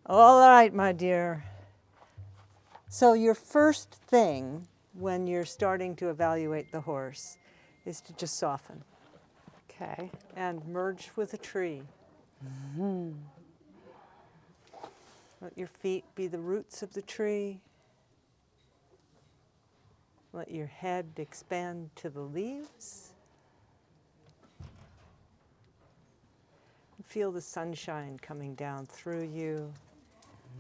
All right, my dear. So your first thing when you're starting to evaluate the horse is to just soften. Okay. And merge with a tree. Mm-hmm. Let your feet be the roots of the tree. Let your head expand to the leaves. Feel the sunshine coming down through you,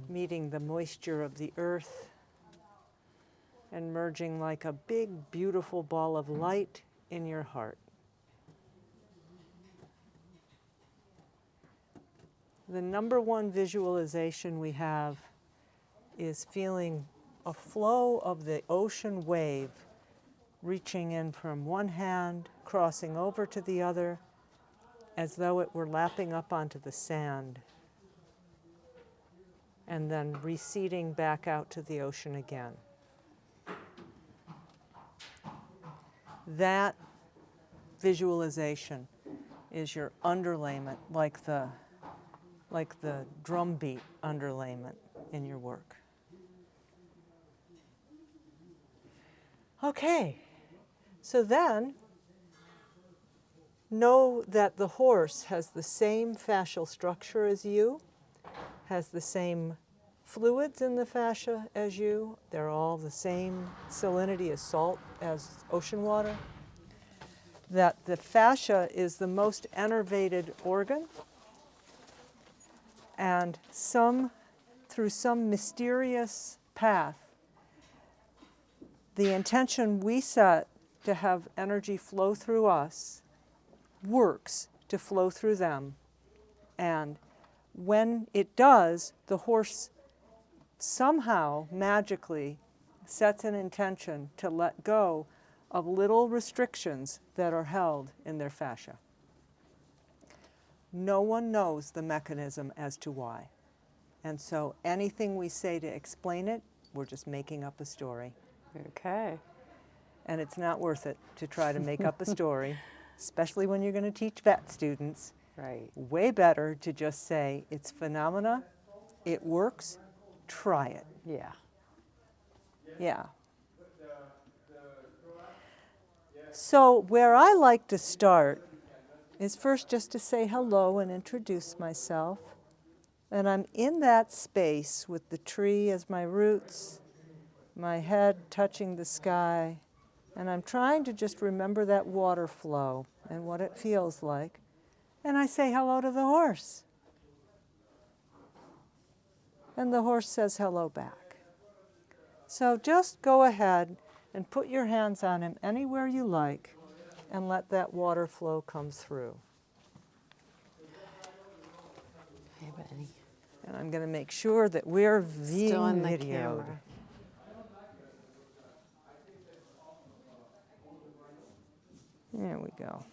meeting the moisture of the earth, and merging like a big, beautiful ball of light in your heart. The number one visualization we have is feeling a flow of the ocean wave reaching in from one hand, crossing over to the other, as though it were lapping up onto the sand, and then receding back out to the ocean again. That visualization is your underlayment, like the drum beat underlayment in your work. Okay, so then know that the horse has the same fascial structure as you, has the same fluids in the fascia as you. They're all the same salinity as salt, as ocean water. That the fascia is the most innervated organ, and through some mysterious path, the intention we set to have energy flow through us works to flow through them. And when it does, the horse somehow magically sets an intention to let go of little restrictions that are held in their fascia. No one knows the mechanism as to why. And so anything we say to explain it, we're just making up a story. Okay. And it's not worth it to try to make up a story, especially when you're going to teach vet students. Right. Way better to just say, it's phenomena, it works, try it. Yeah. Yeah. So where I like to start is first just to say hello and introduce myself. And I'm in that space with the tree as my roots, my head touching the sky, and I'm trying to just remember that water flow and what it feels like. And I say hello to the horse. And the horse says hello back. So just go ahead and put your hands on him anywhere you like and let that water flow come through. Hey, Benny. And I'm going to make sure that we're being Still on the videoed. camera. There we go.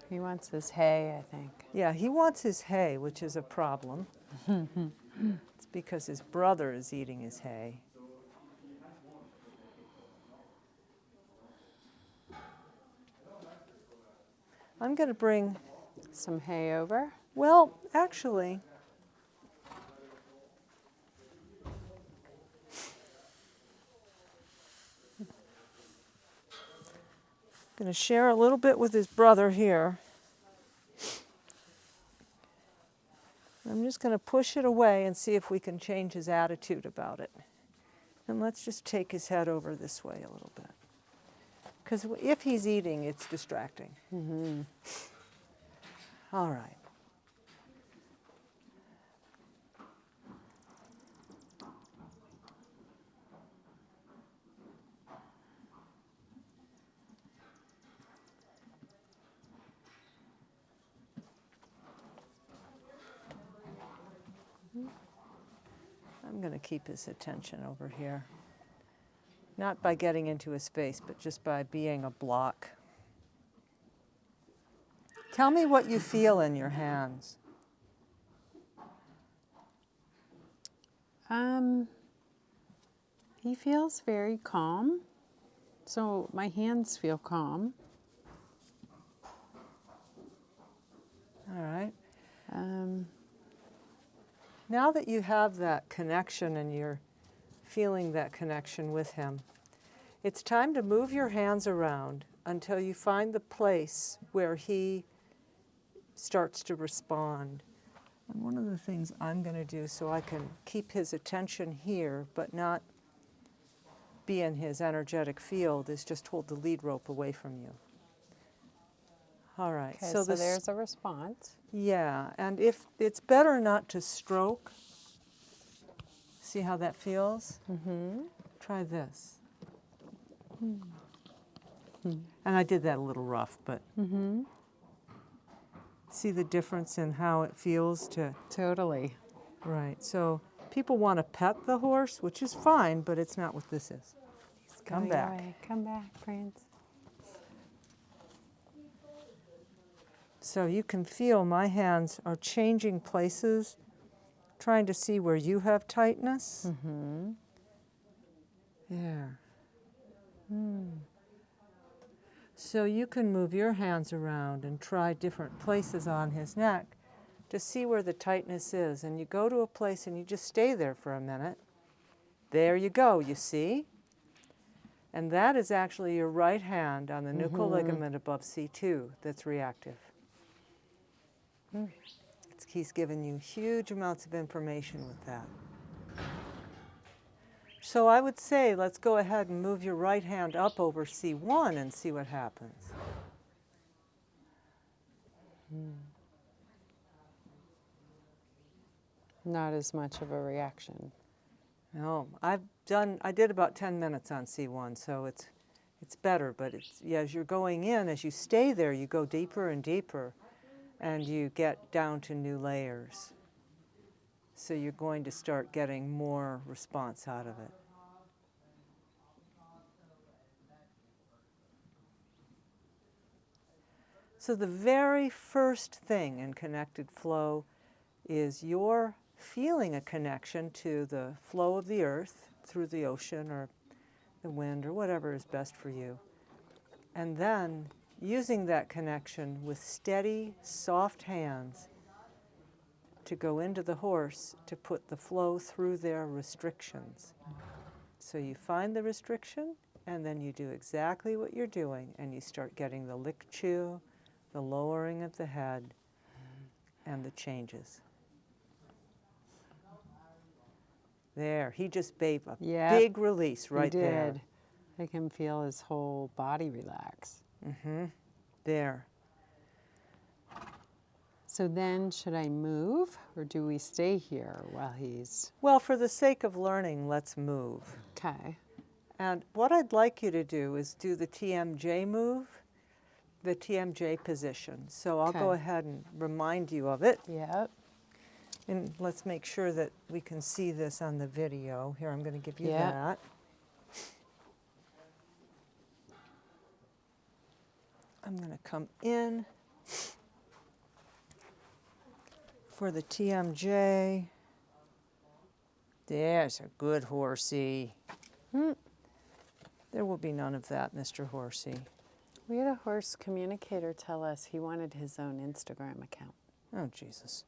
He wants his hay, I think. Yeah, he wants his hay, which is a problem. It's because his brother is eating his hay. I'm going to bring some hay over. Well, actually, I'm going to share a little bit with his brother here. I'm just going to push it away and see if we can change his attitude about it. And let's just take his head over this way a little bit. Because if he's eating, it's distracting. Mm-hmm. All right. I'm going to keep his attention over here. Not by getting into his face, but just by being a block. Tell me what you feel in your hands. He feels very calm. So my hands feel calm. All right. Now that you have that connection and you're feeling that connection with him, it's time to move your hands around until you find the place where he starts to respond. And one of the things I'm going to do so I can keep his attention here but not be in his energetic field is just hold the lead rope away from you. All right. Okay, so there's a response. Yeah, and if it's better not to stroke. See how that feels? Mm-hmm. Try this. Mm-hmm. And I did that a little rough, but see the difference in how it feels to... Totally. Right, so people want to pet the horse, which is fine, but it's not what this is. Come back. Away. Come back, Prince. So you can feel my hands are changing places, trying to see where you have tightness. Mm-hmm. There. So you can move your hands around and try different places on his neck to see where the tightness is. And you go to a place and you just stay there for a minute. There you go, you see? And that is actually your right hand on the nuchal ligament above C2 that's reactive. He's given you huge amounts of information with that. So I would say let's go ahead and move your right hand up over C1 and see what happens. Not as much of a reaction. No, I did about 10 minutes on C1, so it's better, but as you're going in, as you stay there, you go deeper and deeper, and you get down to new layers. So you're going to start getting more response out of it. So the very first thing in Connected Flow is you're feeling a connection to the flow of the earth through the ocean or the wind or whatever is best for you. And then using that connection with steady, soft hands to go into the horse to put the flow through their restrictions. So you find the restriction and then you do exactly what you're doing and you start getting the lick chew, the lowering of the head, and the changes. There, he just gave a big release right there. He did. I can feel his whole body relax. Mm-hmm. There. So then, should I move, or do we stay here while he's... Well, for the sake of learning, let's move. Okay. And what I'd like you to do is do the TMJ move, the TMJ position. So I'll go ahead and remind you of it. Yep. And let's make sure that we can see this on the video. Here, I'm going to give you that. I'm going to come in for the TMJ. There's a good horsey. There will be none of that, Mr. Horsey. We had a horse communicator tell us he wanted his own Instagram account. Oh, Jesus.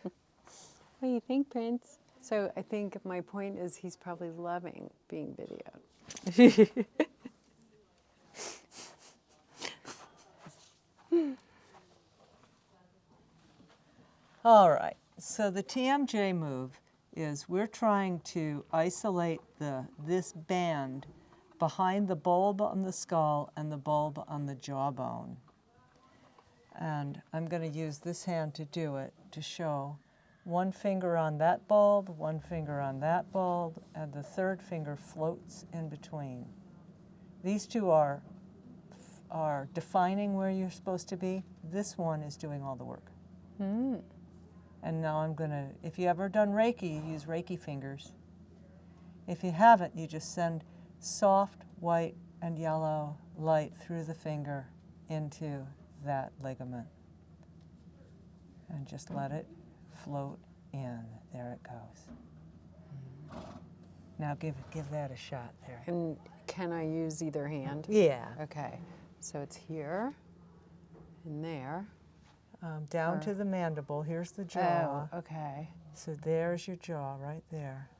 What do you think, Prince? So I think my point is he's probably loving being videoed. All right, so the TMJ move is we're trying to isolate this band behind the bulb on the skull and the bulb on the jawbone. And I'm going to use this hand to do it, to show one finger on that bulb, one finger on that bulb, and the third finger floats in between. These two are defining where you're supposed to be. This one is doing all the work. And now I'm going to, if you ever done Reiki, you use Reiki fingers. If you haven't, you just send soft white and yellow light through the finger into that ligament. And just let it float in. There it goes. Now give that a shot there. And can I use either hand? Yeah. Okay. So it's here and there. Down to the mandible. Here's the jaw. Oh, okay. So there's your jaw right there.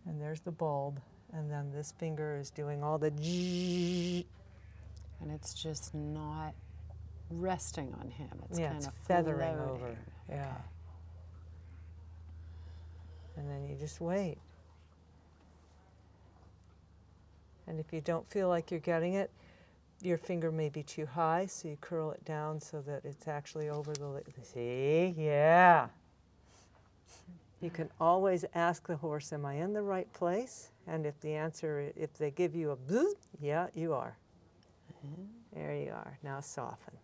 And there's the bulb. And then this finger is doing all the And it's just not resting on him. It's yeah, kind it's of feathering floating. over. Yeah. Okay. And then you just wait. And if you don't feel like you're getting it, your finger may be too high, so you curl it down so that it's actually over the lip. See? Yeah. You can always ask the horse, am I in the right place? And if the answer, if they give you a bzz, yeah, you are. There you are. Now soften.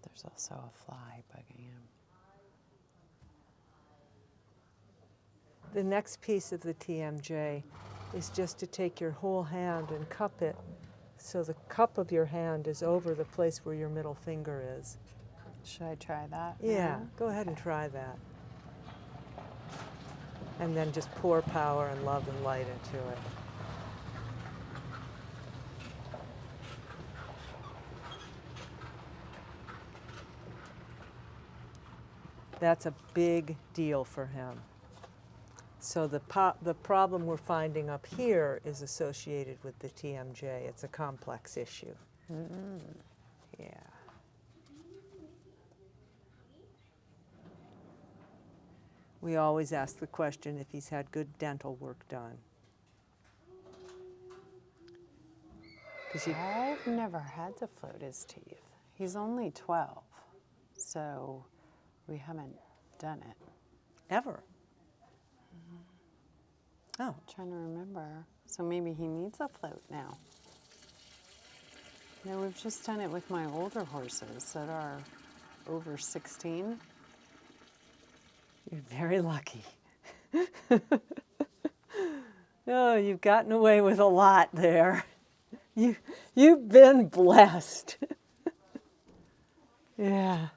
There's also a fly bugging him. The next piece of the TMJ is just to take your whole hand and cup it so the cup of your hand is over the place where your middle finger is. Should I try that? Yeah, now? go ahead and try that. And then just pour power and love and light into it. That's a big deal for him. So the problem we're finding up here is associated with the TMJ. It's a complex issue. Yeah. We always ask the question if he's had good dental work done. I've never had to float his teeth. He's only 12, so we haven't done it. Ever? Oh. I'm trying to remember. So maybe he needs a float now. No, we've just done it with my older horses that are over 16. You're very lucky. Oh, you've gotten away with a lot there. You've been blessed. Yeah.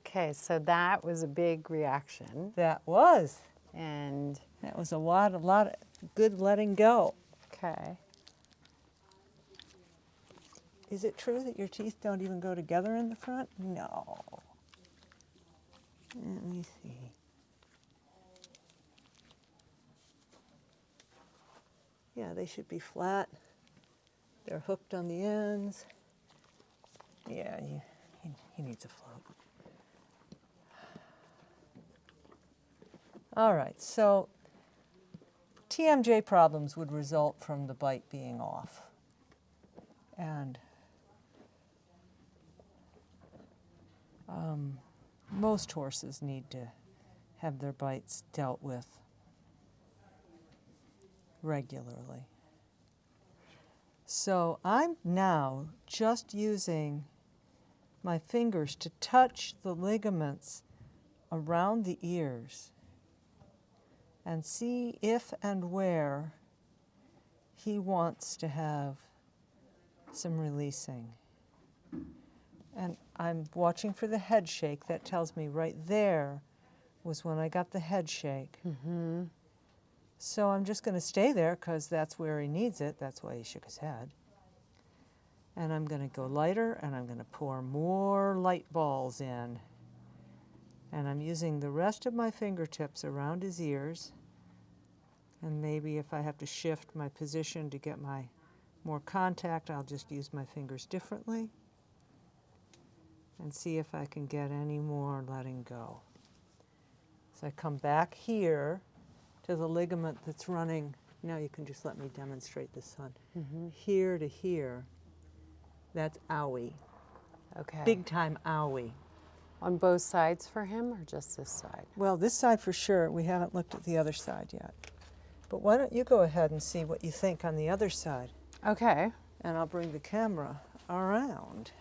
Okay, so that was a big reaction. That was. And That was a lot of good letting go. okay. Is it true that your teeth don't even go together in the front? No. Let me see. Yeah, they should be flat. They're hooked on the ends. Yeah, he needs a float. All right, so TMJ problems would result from the bite being off. And most horses need to have their bites dealt with regularly. So I'm now just using my fingers to touch the ligaments around the ears and see if and where he wants to have some releasing. And I'm watching for the head shake. That tells me right there was when I got the head shake. Mm-hmm. So I'm just going to stay there because that's where he needs it. That's why he shook his head. And I'm going to go lighter, and I'm going to pour more light balls in. And I'm using the rest of my fingertips around his ears. And maybe if I have to shift my position to get my more contact, I'll just use my fingers differently and see if I can get any more letting go. So I come back here to the ligament that's running. Now you can just let me demonstrate this, son. Mm-hmm. Here to here. That's owie. Okay. Big time owie. On both sides for him or just this side? Well, this side for sure. We haven't looked at the other side yet. But why don't you go ahead and see what you think on the other side? Okay. And I'll bring the camera around.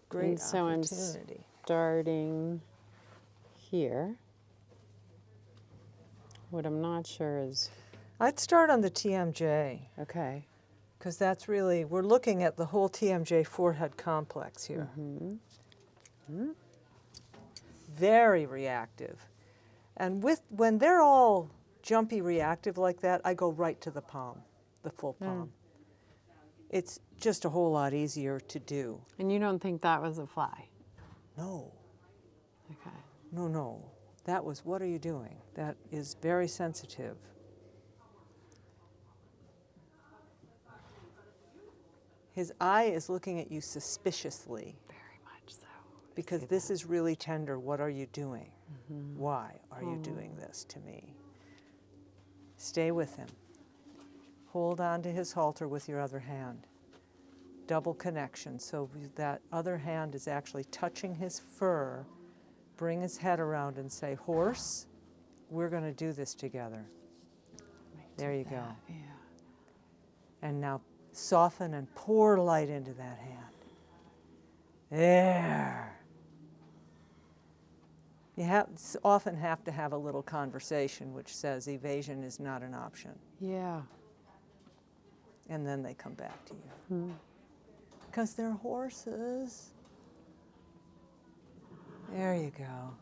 Great And so I'm opportunity. starting here. What I'm not sure is, I'd start on the TMJ, okay. because that's really, we're looking at the whole TMJ forehead complex here. Mm-hmm. very reactive. And when they're all jumpy reactive like that, I go right to the palm, the full palm. It's just a whole lot easier to do. And you don't think that was a fly? No, Okay. no, no. That was, what are you doing? That is very sensitive. His eye is looking at you suspiciously. Very much so. Because this is really tender. What are you doing? Why are you doing this to me? Stay with him. Hold on to his halter with your other hand. Double connection, so that other hand is actually touching his fur. Bring his head around and say, horse, we're going to do this together. There you go. Yeah. And now soften and pour light into that hand. There. You often have to have a little conversation which says evasion is not an option. Yeah. And then they come back to you. Because they're horses. There you go.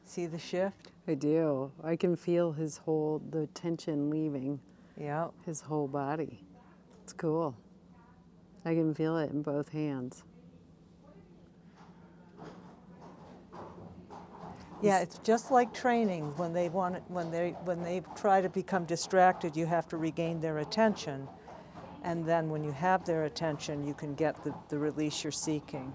See the shift? I do. I can feel the tension leaving Yep. his whole body. It's cool. I can feel it in both hands. Yeah, it's just like training. When they try to become distracted, you have to regain their attention. And then when you have their attention, you can get the release you're seeking.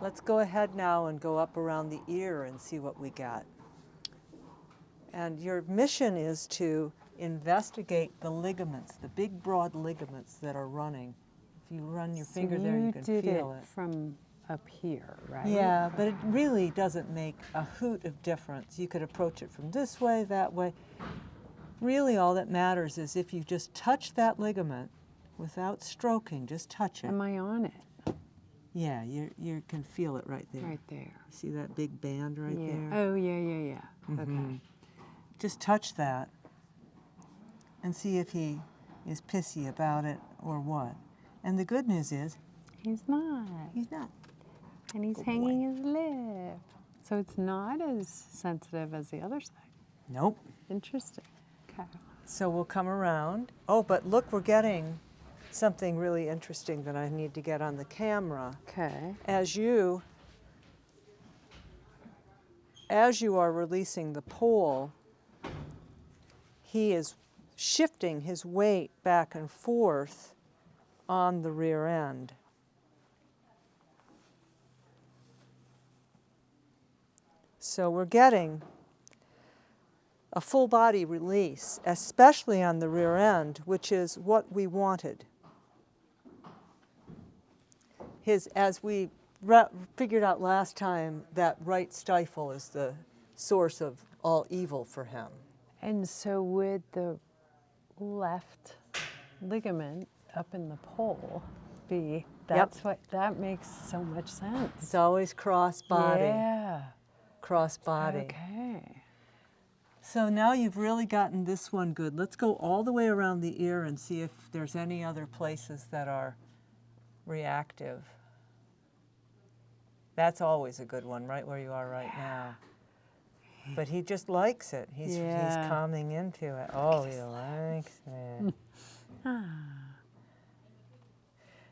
Let's go ahead now and go up around the ear and see what we got. And your mission is to investigate the ligaments, the big broad ligaments that are running. If you run your finger there, you can feel it. From up here, right? Yeah, but it really doesn't make a hoot of difference. You could approach it from this way, that way. Really all that matters is if you just touch that ligament without stroking, just touch it. Am I on it? Yeah, you can feel it right there. Right there. See that big band right Yeah. there? Oh, yeah. Okay. Just touch that and see if he is pissy about it or what. And the good news is, He's not. he's not. And he's Good hanging his lip. So it's not as sensitive as the other side. Nope. Interesting. Okay. So we'll come around. Oh, but look, we're getting something really interesting that I need to get on the camera. Okay. As you are releasing the pole, he is shifting his weight back and forth on the rear end. So we're getting a full body release, especially on the rear end, which is what we wanted. As we figured out last time, that right stifle is the source of all evil for him. And so would the left ligament up in the pole be, that makes so much sense. It's always cross body. Yeah. Cross body. Okay. So now you've really gotten this one good. Let's go all the way around the ear and see if there's any other places that are reactive. That's always a good one, right where you are right now. But he just likes it. He's coming into it. Oh, he likes it.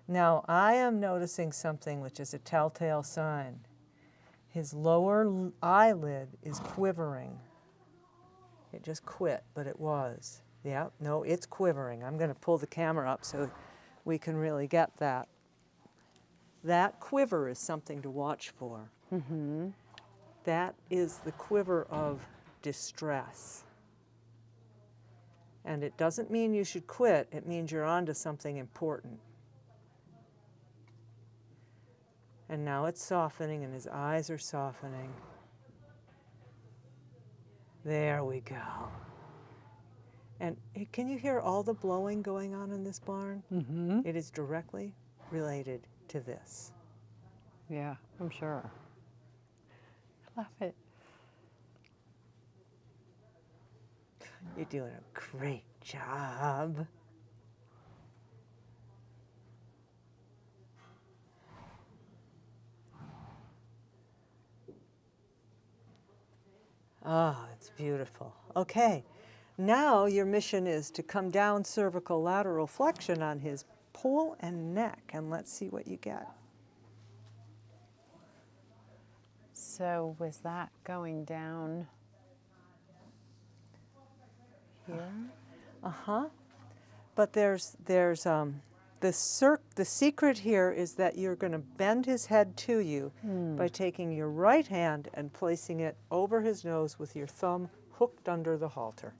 Now, I am noticing something which is a telltale sign. His lower eyelid is quivering. It just quit, but it was. Yeah, no, it's quivering. I'm going to pull the camera up so we can really get that. That quiver is something to watch for. Mm-hmm. That is the quiver of distress. And it doesn't mean you should quit. It means you're onto something important. And now it's softening, and his eyes are softening. There we go. And can you hear all the blowing going on in this barn? Mm-hmm. It is directly related to this. Yeah, I'm sure. I love it. You're doing a great job. Ah, it's beautiful. Okay, now your mission is to come down cervical lateral flexion on his pole and neck, and let's see what you get. So was that going down here? Uh-huh. But the secret here is that you're going to bend his head to you by taking your right hand and placing it over his nose with your thumb hooked under the halter.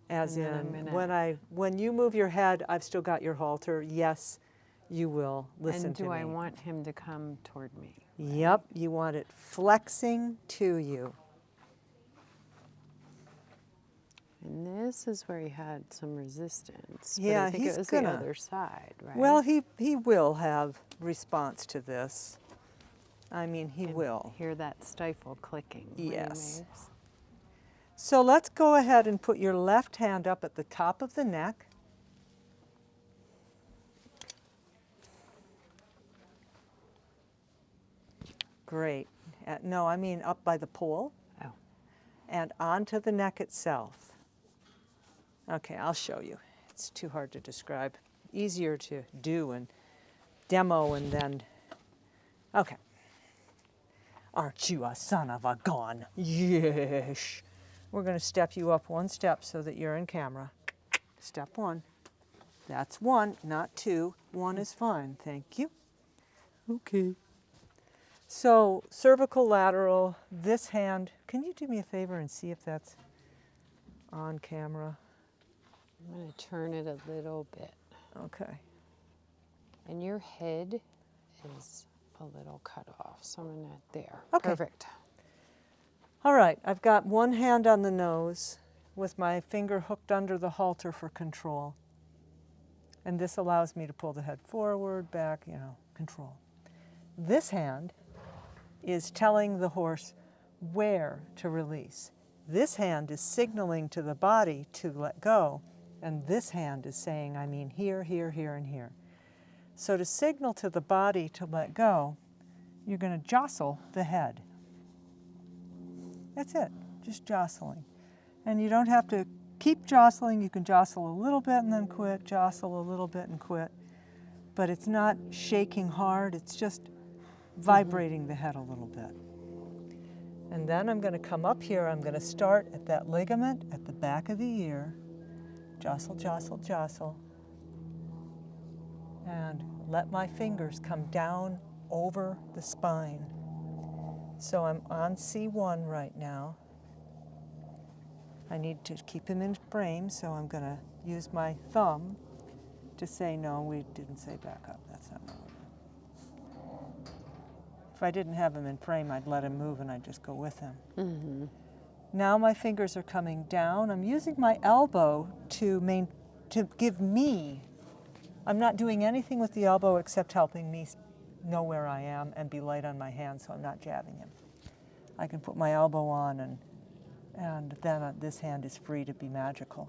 As And then in, when you move your head, I've still got your halter. Yes, you will listen to me. And do I want him to come toward me? Yep, you want it flexing to you. And this is where he had some resistance. Yeah, but I think he's it was gonna. the other side, right? Well, he will have response to this. I mean, he will. Hear that stifle clicking. when he Yes. moves. So let's go ahead and put your left hand up at the top of the neck. Great. No, I mean up by the pole Oh. and onto the neck itself. Okay, I'll show you. It's too hard to describe. Easier to do and demo and then. Okay. Aren't you a son of a gun? Yes. We're going to step you up one step so that you're in camera. Step one. That's one, not two. One is fine. Thank you. Okay. So cervical lateral, this hand. Can you do me a favor and see if that's on camera? I'm going to turn it a little bit. Okay. And your head is a little cut off. So I'm going to, there. Okay. Perfect. All right, I've got one hand on the nose with my finger hooked under the halter for control. And this allows me to pull the head forward, back, control. This hand is telling the horse where to release. This hand is signaling to the body to let go. And this hand is saying, I mean here, here, here, and here. So to signal to the body to let go, you're going to jostle the head. That's it, just jostling. And you don't have to keep jostling. You can jostle a little bit and then quit, jostle a little bit and quit. But it's not shaking hard, it's just vibrating the head a little bit. And then I'm going to come up here, I'm going to start at that ligament at the back of the ear. Jostle, jostle, jostle. And let my fingers come down over the spine. So I'm on C1 right now. I need to keep him in frame, so I'm going to use my thumb to say, no, we didn't say back up. That's not what we're doing. If I didn't have him in frame, I'd let him move and I'd just go with him. Mm-hmm. Now my fingers are coming down. I'm using my elbow to give me, I'm not doing anything with the elbow except helping me know where I am and be light on my hand so I'm not jabbing him. I can put my elbow on and then this hand is free to be magical.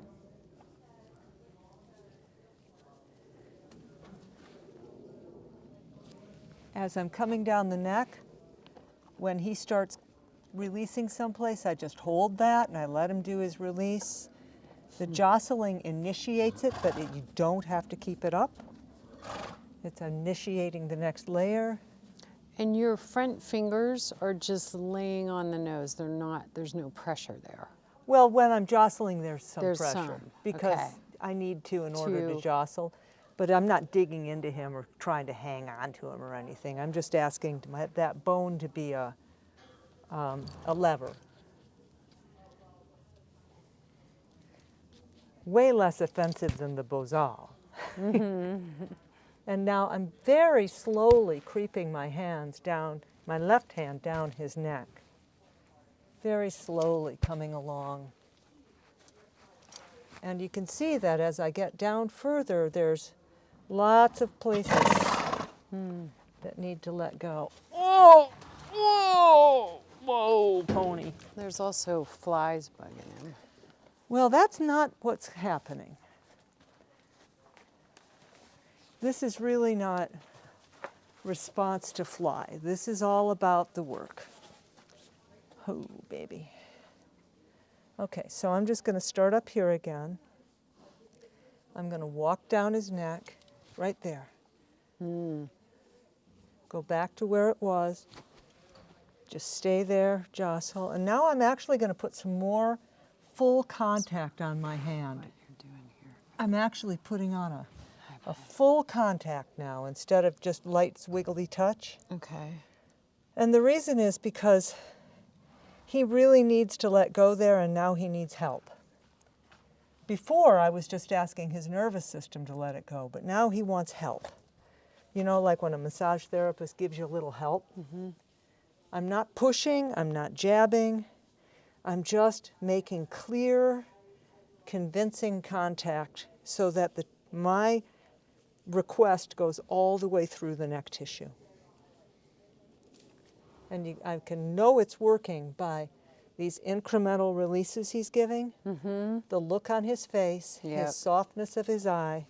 As I'm coming down the neck, when he starts releasing someplace, I just hold that and I let him do his release. The jostling initiates it, but you don't have to keep it up. It's initiating the next layer. And your front fingers are just laying on the nose. They're not, there's no pressure there. Well, when I'm jostling, there's some There's pressure. some, Because okay. I need to in order to jostle. But I'm not digging into him or trying to hang on to him or anything. I'm just asking that bone to be a lever. Way less offensive than the bozal. Mm-hmm. And now I'm very slowly creeping my hands down, my left hand down his neck. Very slowly coming along. And you can see that as I get down further, there's lots of places that need to let go. Oh, whoa, whoa, pony. There's also flies bugging him. Well, that's not what's happening. This is really not response to fly. This is all about the work. Oh, baby. Okay, so I'm just going to start up here again. I'm going to walk down his neck, right there. Go back to where it was. Just stay there, jostle. And now I'm actually going to put some more full contact on my hand. What you're doing here. I'm actually putting on a full contact now instead of just light wiggly touch. Okay. And the reason is because he really needs to let go there, and now he needs help. Before, I was just asking his nervous system to let it go, but now he wants help. You know, like when a massage therapist gives you a little help. I'm not pushing, I'm not jabbing. I'm just making clear, convincing contact so that my request goes all the way through the neck tissue. And I can know it's working by these incremental releases he's giving, the look on his face, his softness of his eye.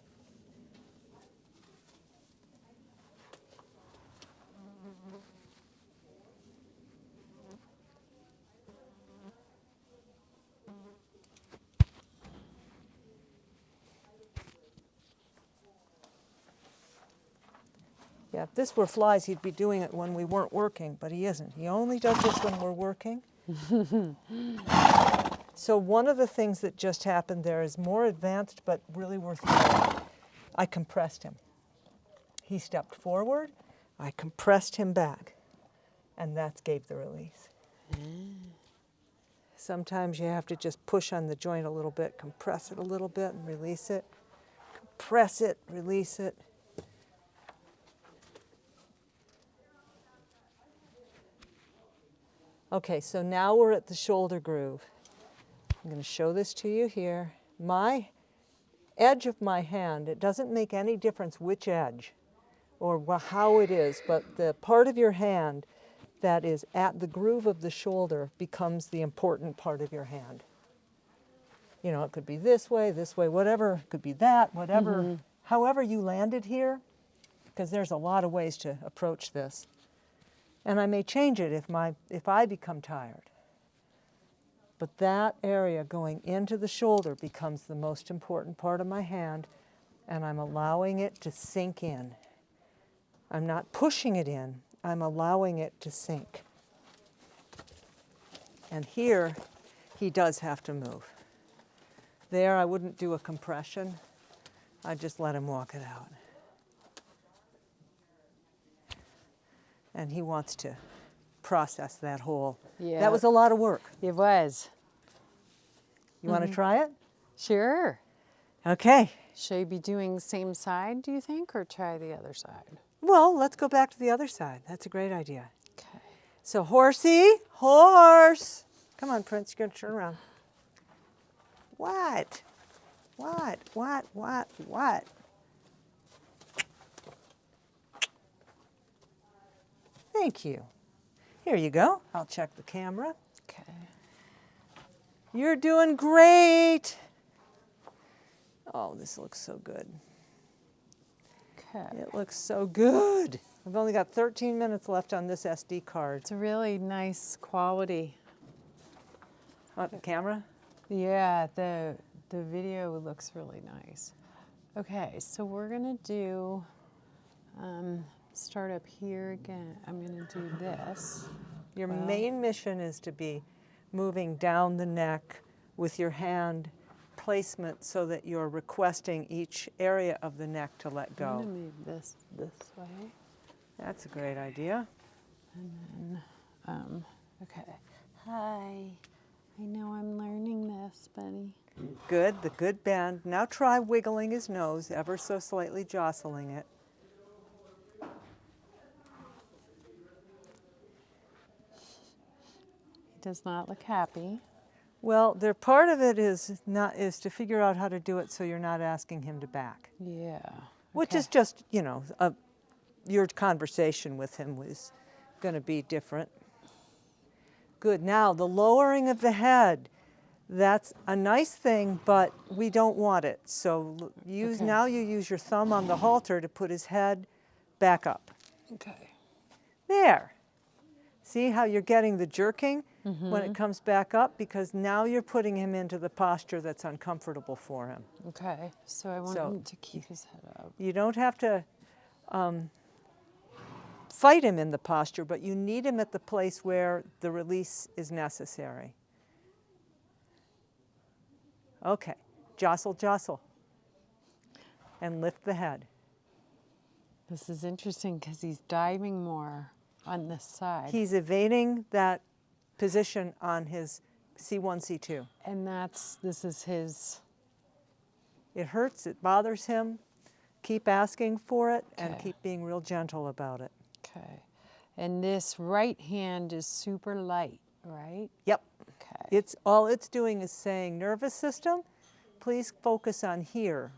Yeah, if this were flies, he'd be doing it when we weren't working, but he isn't. He only does this when we're working. So one of the things that just happened there is more advanced, but really worth knowing. I compressed him. He stepped forward, I compressed him back, and that gave the release. Sometimes you have to just push on the joint a little bit, compress it a little bit, and release it. Compress it, release it. Okay, so now we're at the shoulder groove. I'm going to show this to you here. My edge of my hand, it doesn't make any difference which edge or how it is, but the part of your hand that is at the groove of the shoulder becomes the important part of your hand. You know, it could be this way, whatever, it could be that, whatever, however you landed here, because there's a lot of ways to approach this. And I may change it if I become tired. But that area going into the shoulder becomes the most important part of my hand, and I'm allowing it to sink in. I'm not pushing it in, I'm allowing it to sink. And here, he does have to move. There, I wouldn't do a compression. I'd just let him walk it out. And he wants to process that whole. Yeah. That was a lot of work. It was. You want to try it? Sure. Okay. Should I be doing same side, do you think, or try the other side? Well, let's go back to the other side. That's a great idea. Okay. So horsey, horse. Come on, Prince, you're going to turn around. What? What? Thank you. Here you go. I'll check the camera. Okay. You're doing great. Oh, this looks so good. Okay. It looks so good. I've only got 13 minutes left on this SD card. It's a really nice quality. On the camera? Yeah, the video looks really nice. Okay, so we're gonna do, start up here again. I'm gonna do this. Your main mission is to be moving down the neck with your hand placement so that you're requesting each area of the neck to let I'm go. gonna move this way. That's a great idea. And then, okay. Hi, I know I'm learning this, buddy. Good, the good bend. Now try wiggling his nose, ever so slightly jostling it. He does not look happy. Well, part of it is to figure out how to do it so you're not asking him to back. Yeah. Which is just, you know, your conversation with him was going to be different. Good. Now, the lowering of the head, that's a nice thing, but we don't want it. So now you use your thumb on the halter to put his head back up. Okay. There. See how you're getting the jerking? when it comes back up, because now you're putting him into the posture that's uncomfortable for him. Okay, so I want him to keep his head up. You don't have to fight him in the posture, but you need him at the place where the release is necessary. Okay, jostle, jostle, and lift the head. This is interesting because he's diving more on this side. He's evading that position on his C1, C2. And this is his... It hurts, it bothers him. Keep asking for it and Okay. keep being real gentle about it. Okay. And this right hand is super light, right? Yep. Okay. All it's doing is saying, nervous system, please focus on here.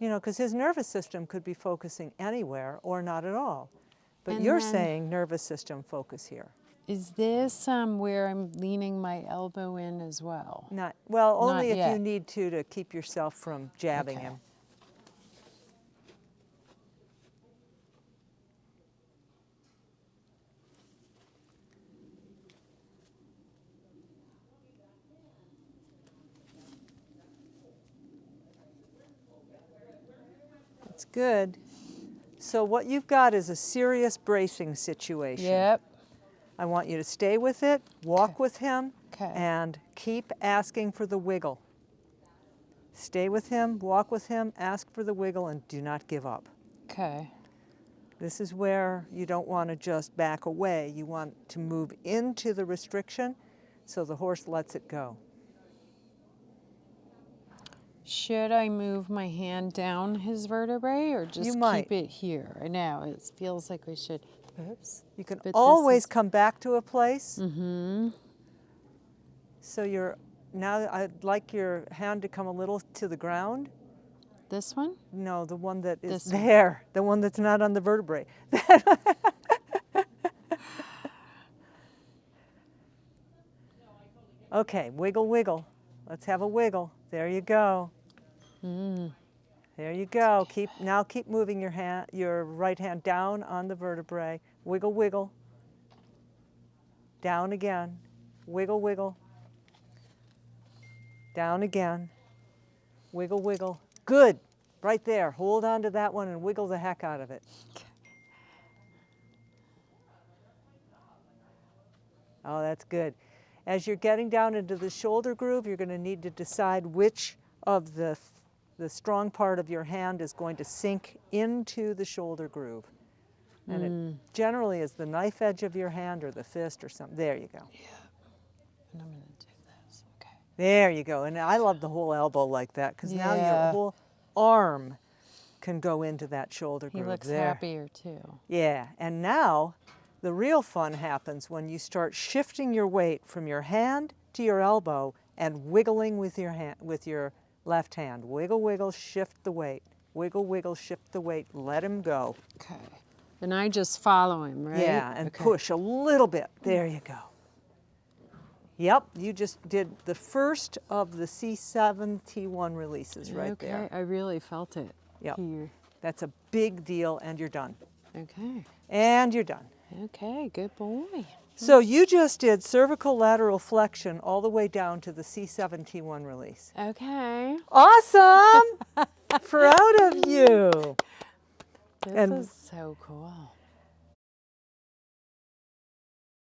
You know, because his nervous system could be focusing anywhere or not at all. But And you're then- saying nervous system, focus here. Is this where I'm leaning my elbow in as well? Not, well, Not only if you yet. need to keep yourself from jabbing Okay. him. That's good. So what you've got is a serious bracing situation. Yep. I want you to stay with it, walk with him, Okay. and keep asking for the wiggle. Stay with him, walk with him, ask for the wiggle, and do not give up. Okay. This is where you don't want to just back away. You want to move into the restriction so the horse lets it go. Should I move my hand down his vertebrae or just You might. keep it here? I know, it feels like we should. Oops. You can But this always is- come back to a place. Mm-hmm. So now I'd like your hand to come a little to the ground. This one? No, the one that is This one. there, the one that's not on the vertebrae. Okay, wiggle, wiggle. Let's have a wiggle. There you go. There you go. Now keep moving your right hand down on the vertebrae. Wiggle, wiggle. Down again. Wiggle, wiggle. Down again. Wiggle, wiggle. Good. Right there. Hold on to that one and wiggle the heck out of it. Oh, that's good. As you're getting down into the shoulder groove, you're going to need to decide which of the strong part of your hand is going to sink into the shoulder groove. And it generally is the knife edge of your hand or the fist or something. There you go. Yeah. And I'm going to do this. Okay. There you go. And I love the whole elbow like that because now your Yeah. whole arm can go into that shoulder He groove. looks there. happier too. Yeah. And now the real fun happens when you start shifting your weight from your hand to your elbow and wiggling with your hand, with your left hand. Wiggle, wiggle, shift the weight. Wiggle, wiggle, shift the weight. Let him go. Okay. And I just follow him, right? Yeah, and Okay. push a little bit. There you go. Yep, you just did the first of the C7, T1 releases right Okay, there. I really felt it Yep. here. That's a big deal, and you're done. Okay. And you're done. Okay, good boy. So you just did cervical lateral flexion all the way down to the C7, T1 release. Okay. Awesome! Proud of you. This And- is so cool.